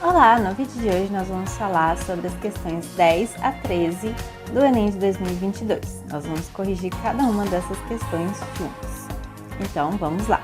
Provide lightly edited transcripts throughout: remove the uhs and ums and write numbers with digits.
Olá, no vídeo de hoje nós vamos falar sobre as questões 10 a 13 do Enem de 2022. Nós vamos corrigir cada uma dessas questões juntos. Então, vamos lá.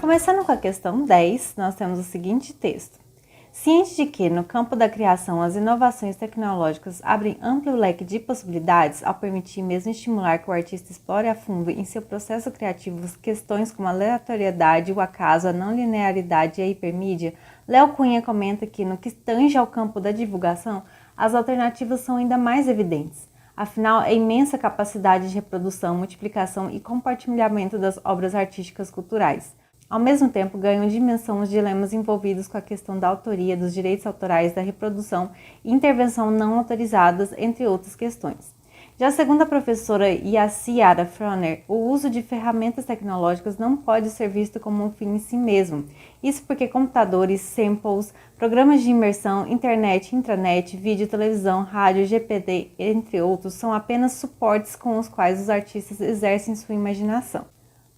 Começando com a questão 10, nós temos o seguinte texto. Ciente de que, no campo da criação, as inovações tecnológicas abrem amplo leque de possibilidades ao permitir mesmo estimular que o artista explore a fundo em seu processo criativo questões como a aleatoriedade, o acaso, a não linearidade e a hipermídia, Léo Cunha comenta que, no que tange ao campo da divulgação, as alternativas são ainda mais evidentes. Afinal, a imensa capacidade de reprodução, multiplicação e compartilhamento das obras artísticas culturais. Ao mesmo tempo, ganham dimensão os dilemas envolvidos com a questão da autoria, dos direitos autorais, da reprodução e intervenção não autorizadas, entre outras questões. Já segundo a professora Yaciara Froner, o uso de ferramentas tecnológicas não pode ser visto como um fim em si mesmo. Isso porque computadores, samples, programas de imersão, internet, intranet, vídeo, televisão, rádio, GPT, entre outros, são apenas suportes com os quais os artistas exercem sua imaginação.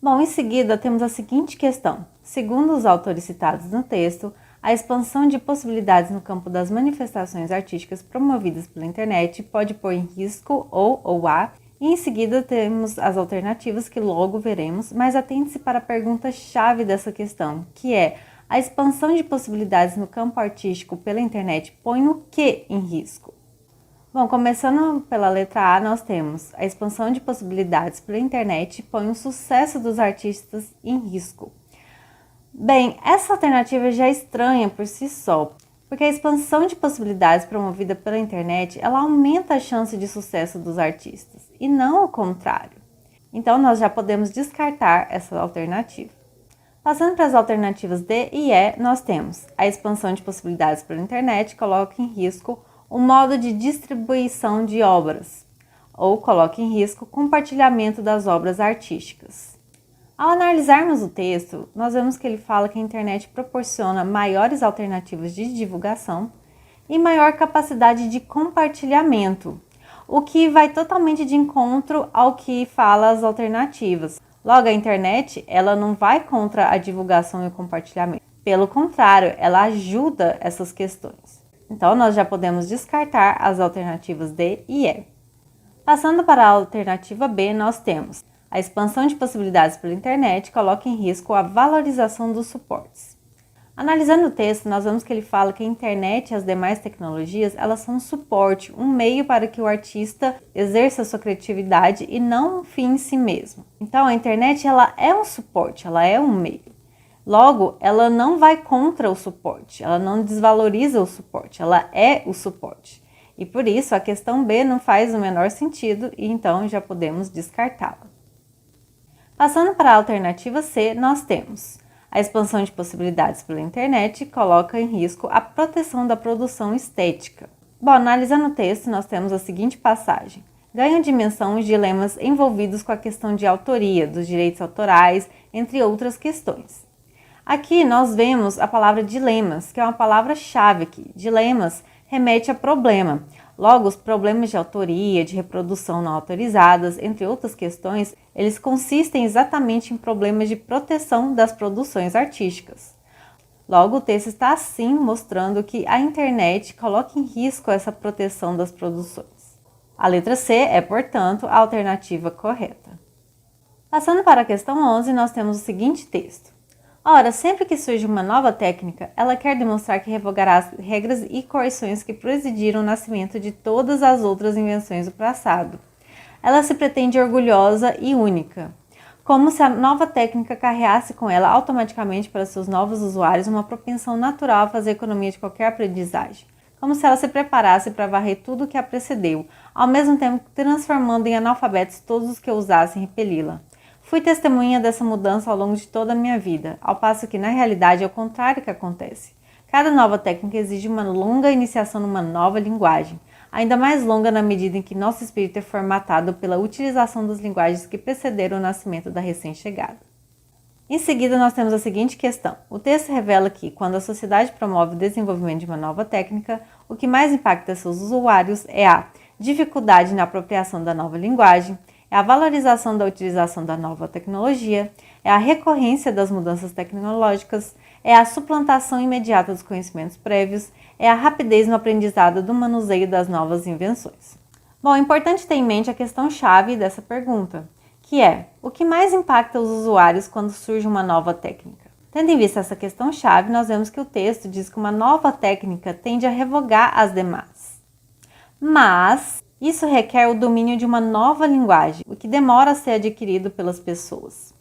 Bom, em seguida temos a seguinte questão. Segundo os autores citados no texto, a expansão de possibilidades no campo das manifestações artísticas promovidas pela internet pode pôr em risco ou a, e em seguida temos as alternativas que logo veremos, mas atente-se para a pergunta-chave dessa questão, que é: a expansão de possibilidades no campo artístico pela internet põe o que em risco? Bom, começando pela letra A, nós temos a expansão de possibilidades pela internet põe o sucesso dos artistas em risco. Bem, essa alternativa já é estranha por si só, porque a expansão de possibilidades promovida pela internet, ela aumenta a chance de sucesso dos artistas, e não o contrário. Então, nós já podemos descartar essa alternativa. Passando para as alternativas D e E, nós temos a expansão de possibilidades pela internet coloca em risco o modo de distribuição de obras, ou coloca em risco o compartilhamento das obras artísticas. Ao analisarmos o texto, nós vemos que ele fala que a internet proporciona maiores alternativas de divulgação e maior capacidade de compartilhamento, o que vai totalmente de encontro ao que fala as alternativas. Logo, a internet ela não vai contra a divulgação e o compartilhamento. Pelo contrário, ela ajuda essas questões. Então, nós já podemos descartar as alternativas D e E. Passando para a alternativa B, nós temos a expansão de possibilidades pela internet coloca em risco a valorização dos suportes. Analisando o texto, nós vemos que ele fala que a internet e as demais tecnologias, elas são um suporte, um meio para que o artista exerça sua criatividade e não um fim em si mesmo. Então, a internet ela é um suporte, ela é um meio. Logo, ela não vai contra o suporte, ela não desvaloriza o suporte, ela é o suporte. E por isso, a questão B não faz o menor sentido e então já podemos descartá-la. Passando para a alternativa C, nós temos a expansão de possibilidades pela internet coloca em risco a proteção da produção estética. Bom, analisando o texto, nós temos a seguinte passagem. Ganham dimensão os dilemas envolvidos com a questão de autoria, dos direitos autorais, entre outras questões. Aqui nós vemos a palavra dilemas, que é uma palavra-chave aqui. Dilemas remete a problema. Logo, os problemas de autoria, de reprodução não autorizadas, entre outras questões, eles consistem exatamente em problemas de proteção das produções artísticas. Logo, o texto está assim mostrando que a internet coloca em risco essa proteção das produções. A letra C é, portanto, a alternativa correta. Passando para a questão 11, nós temos o seguinte texto. Ora, sempre que surge uma nova técnica, ela quer demonstrar que revogará as regras e coerções que presidiram o nascimento de todas as outras invenções do passado. Ela se pretende orgulhosa e única, como se a nova técnica carreasse com ela automaticamente para seus novos usuários uma propensão natural a fazer economia de qualquer aprendizagem, como se ela se preparasse para varrer tudo o que a precedeu, ao mesmo tempo transformando em analfabetos todos os que ousassem repeli-la. Fui testemunha dessa mudança ao longo de toda a minha vida, ao passo que, na realidade, é o contrário que acontece. Cada nova técnica exige uma longa iniciação numa nova linguagem, ainda mais longa na medida em que nosso espírito é formatado pela utilização das linguagens que precederam o nascimento da recém-chegada. Em seguida, nós temos a seguinte questão. O texto revela que, quando a sociedade promove o desenvolvimento de uma nova técnica, o que mais impacta seus usuários é a dificuldade na apropriação da nova linguagem, é a valorização da utilização da nova tecnologia, é a recorrência das mudanças tecnológicas, é a suplantação imediata dos conhecimentos prévios, é a rapidez no aprendizado do manuseio das novas invenções. Bom, é importante ter em mente a questão-chave dessa pergunta, que é: o que mais impacta os usuários quando surge uma nova técnica? Tendo em vista essa questão-chave, nós vemos que o texto diz que uma nova técnica tende a revogar as demais. Mas isso requer o domínio de uma nova linguagem, o que demora a ser adquirido pelas pessoas.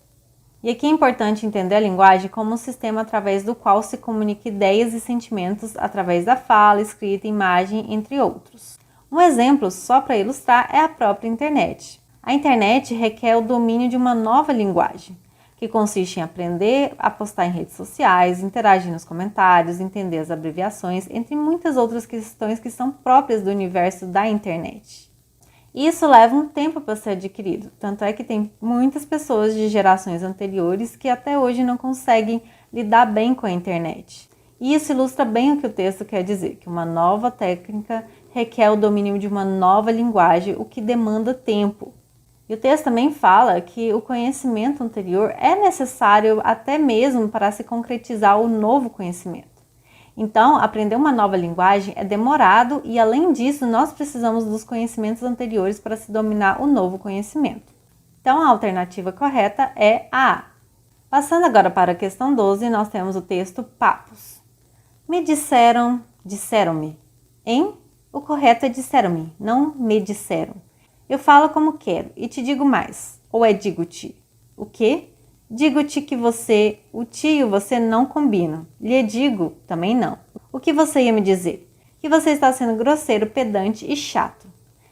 E aqui é importante entender a linguagem como um sistema através do qual se comunica ideias e sentimentos através da fala, escrita, imagem, entre outros. Um exemplo, só para ilustrar, é a própria internet. A internet requer o domínio de uma nova linguagem, que consiste em aprender a postar em redes sociais, interagir nos comentários, entender as abreviações, entre muitas outras questões que são próprias do universo da internet. Isso leva um tempo para ser adquirido, tanto é que tem muitas pessoas de gerações anteriores que até hoje não conseguem lidar bem com a internet. E isso ilustra bem o que o texto quer dizer, que uma nova técnica requer o domínio de uma nova linguagem, o que demanda tempo. E o texto também fala que o conhecimento anterior é necessário até mesmo para se concretizar o novo conhecimento. Então, aprender uma nova linguagem é demorado e, além disso, nós precisamos dos conhecimentos anteriores para se dominar o novo conhecimento. Então, a alternativa correta é a A. Passando agora para a questão 12, nós temos o texto papos. Me disseram, disseram-me. O correto é disseram-me, não me disseram. Eu falo como quero e te digo mais. Ou é digo-te? O quê? Digo-te que você, o ti e o você não combinam. Lhe digo, também não. O que você ia me dizer? Que você está sendo grosseiro, pedante e chato.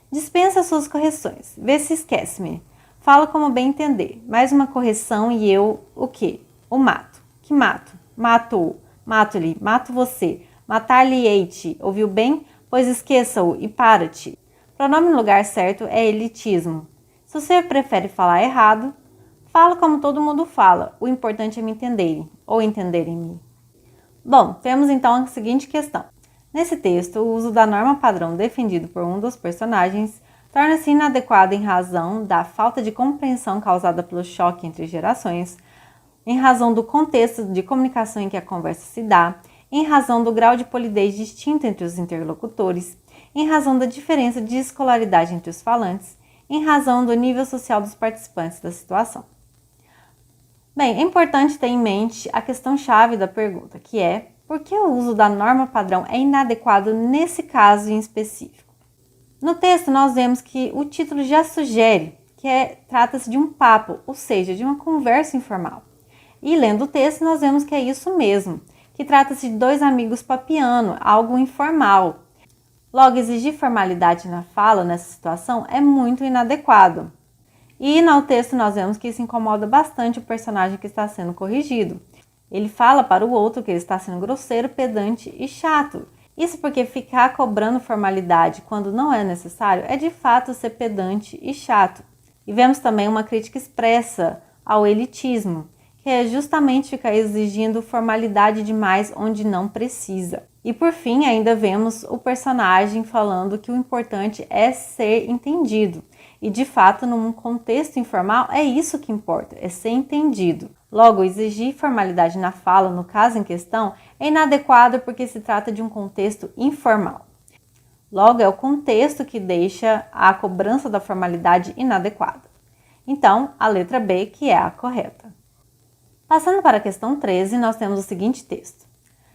Dispensa suas correções. Vê se esquece-me. Fala como bem entender. Mais uma correção e eu, o quê? O mato. Que mato? Mato-o. Mato-lhe. Mato você. Matar-lhe-ei-te. Ouviu bem? Pois esqueça-o e para-te. Pronome no lugar certo é elitismo. Se você prefere falar errado, fala como todo mundo fala. O importante é me entenderem ou entenderem-me. Bom, temos então a seguinte questão. Nesse texto, o uso da norma padrão defendido por um dos personagens torna-se inadequado em razão da falta de compreensão causada pelo choque entre gerações, em razão do contexto de comunicação em que a conversa se dá, em razão do grau de polidez distinto entre os interlocutores, em razão da diferença de escolaridade entre os falantes, em razão do nível social dos participantes da situação. Bem, é importante ter em mente a questão-chave da pergunta, que é: por que o uso da norma padrão é inadequado nesse caso em específico? No texto, nós vemos que o título já sugere que trata-se de um papo, ou seja, de uma conversa informal. E lendo o texto, nós vemos que é isso mesmo, que trata-se de dois amigos papiando, algo informal. Logo, exigir formalidade na fala nessa situação é muito inadequado. E no texto nós vemos que isso incomoda bastante o personagem que está sendo corrigido. Ele fala para o outro que ele está sendo grosseiro, pedante e chato. Isso porque ficar cobrando formalidade quando não é necessário é de fato ser pedante e chato. E vemos também uma crítica expressa ao elitismo, que é justamente ficar exigindo formalidade demais onde não precisa. E por fim, ainda vemos o personagem falando que o importante é ser entendido. E de fato, num contexto informal, é isso que importa, é ser entendido. Logo, exigir formalidade na fala, no caso em questão, é inadequado porque se trata de um contexto informal. Logo, é o contexto que deixa a cobrança da formalidade inadequada. Então, a letra B, que é a correta. Passando para a questão 13, nós temos o seguinte texto.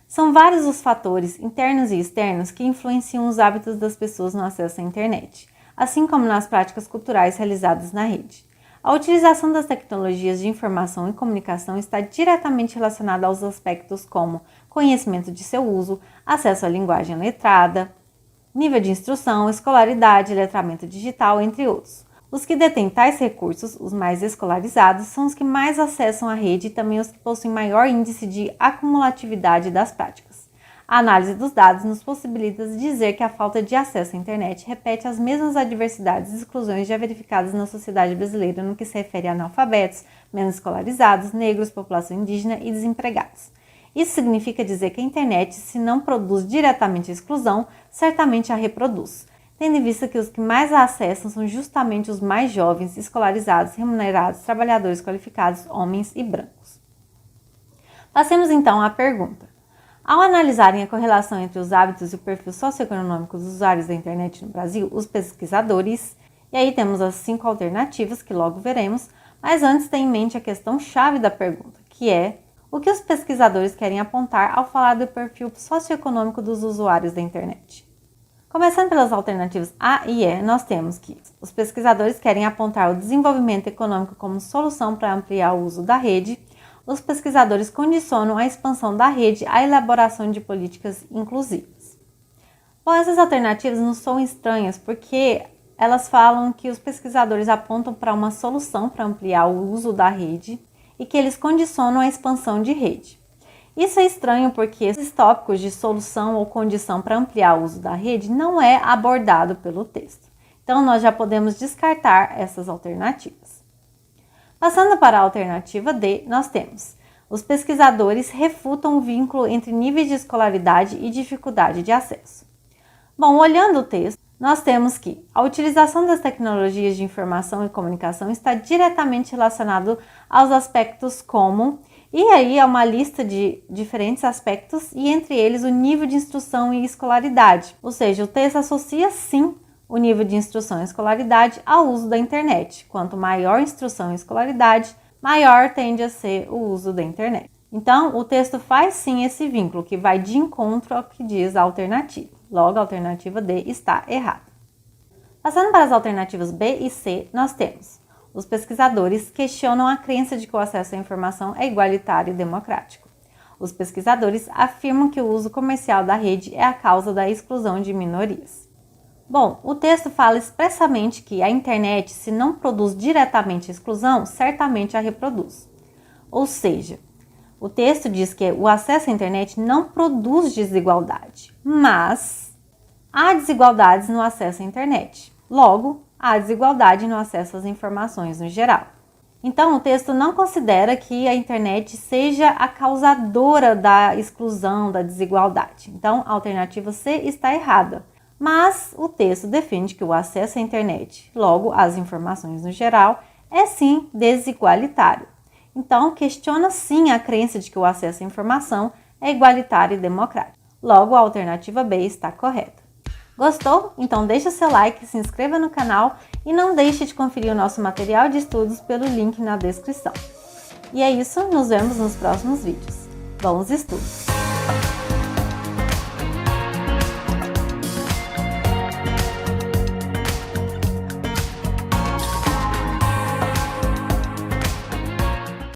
São vários os fatores internos e externos que influenciam os hábitos das pessoas no acesso à internet, assim como nas práticas culturais realizadas na rede. A utilização das tecnologias de informação e comunicação está diretamente relacionada aos aspectos como conhecimento de seu uso, acesso à linguagem letrada, nível de instrução, escolaridade, letramento digital, entre outros. Os que detêm tais recursos, os mais escolarizados, são os que mais acessam a rede e também os que possuem maior índice de acumulatividade das práticas. A análise dos dados nos possibilita dizer que a falta de acesso à internet repete as mesmas adversidades e exclusões já verificadas na sociedade brasileira no que se refere a analfabetos, menos escolarizados, negros, população indígena e desempregados. Isso significa dizer que a internet, se não produz diretamente a exclusão, certamente a reproduz, tendo em vista que os que mais a acessam são justamente os mais jovens, escolarizados, remunerados, trabalhadores qualificados, homens e brancos. Passemos então à pergunta. Ao analisarem a correlação entre os hábitos e o perfil socioeconômico dos usuários da internet no Brasil, os pesquisadores, e aí temos as 5 alternativas que logo veremos, mas antes tenha em mente a questão-chave da pergunta, que é o que os pesquisadores querem apontar ao falar do perfil socioeconômico dos usuários da internet. Começando pelas alternativas A e E, nós temos que os pesquisadores querem apontar o desenvolvimento econômico como solução para ampliar o uso da rede. Os pesquisadores condicionam a expansão da rede à elaboração de políticas inclusivas. Bom, essas alternativas não são estranhas porque elas falam que os pesquisadores apontam para uma solução para ampliar o uso da rede e que eles condicionam a expansão de rede. Isso é estranho porque esses tópicos de solução ou condição para ampliar o uso da rede não é abordado pelo texto. Então, nós já podemos descartar essas alternativas. Passando para a alternativa D, nós temos: os pesquisadores refutam o vínculo entre níveis de escolaridade e dificuldade de acesso. Bom, olhando o texto, nós temos que a utilização das tecnologias de informação e comunicação está diretamente relacionado aos aspectos como, e aí é uma lista de diferentes aspectos, e entre eles o nível de instrução e escolaridade. Ou seja, o texto associa sim o nível de instrução e escolaridade ao uso da internet. Quanto maior a instrução e escolaridade, maior tende a ser o uso da internet. Então, o texto faz sim esse vínculo, que vai de encontro ao que diz a alternativa. Logo, a alternativa D está errada. Passando para as alternativas B e C, nós temos: os pesquisadores questionam a crença de que o acesso à informação é igualitário e democrático. Os pesquisadores afirmam que o uso comercial da rede é a causa da exclusão de minorias. Bom, o texto fala expressamente que a internet, se não produz diretamente a exclusão, certamente a reproduz. Ou seja, o texto diz que o acesso à internet não produz desigualdade, mas há desigualdades no acesso à internet. Logo, há desigualdade no acesso às informações no geral. Então, o texto não considera que a internet seja a causadora da exclusão, da desigualdade. Então, a alternativa C está errada. Mas o texto defende que o acesso à internet, logo às informações no geral, é sim desigualitário. Então, questiona sim a crença de que o acesso à informação é igualitário e democrático. Logo, a alternativa B está correta. Gostou? Então deixa seu like, se inscreva no canal e não deixe de conferir o nosso material de estudos pelo link na descrição. E é isso, nos vemos nos próximos vídeos. Bons estudos!